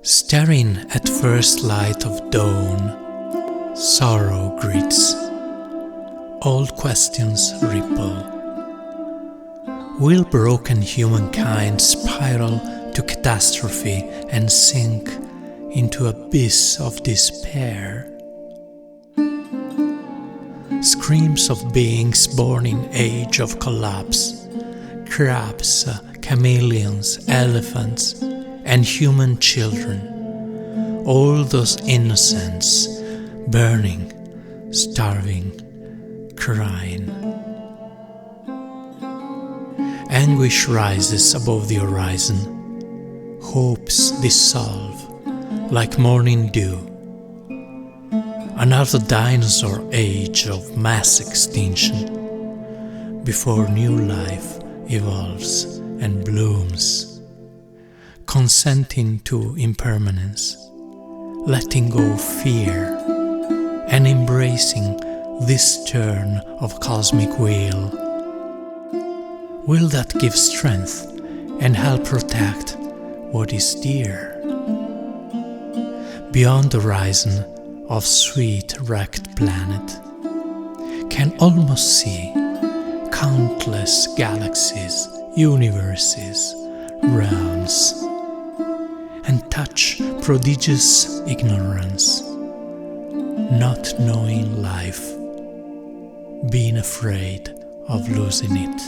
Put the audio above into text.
Staring at first light of dawn, sorrow greets. Old questions ripple. Will broken humankind spiral to catastrophe and sink into abyss of despair? Screams of beings born in age of collapse, crabs, chameleons, elephants, and human children, all those innocents, burning, starving, crying. Anguish rises above the horizon, hopes dissolve like morning dew. Another dinosaur age of mass extinction, before new life evolves and blooms. Consenting to impermanence, letting go of fear, and embracing this turn of cosmic wheel. Will that give strength and help protect what is dear? Beyond the horizon of sweet wrecked planet, can almost see countless galaxies, universes, realms, and touch prodigious ignorance, not knowing life, being afraid of losing it.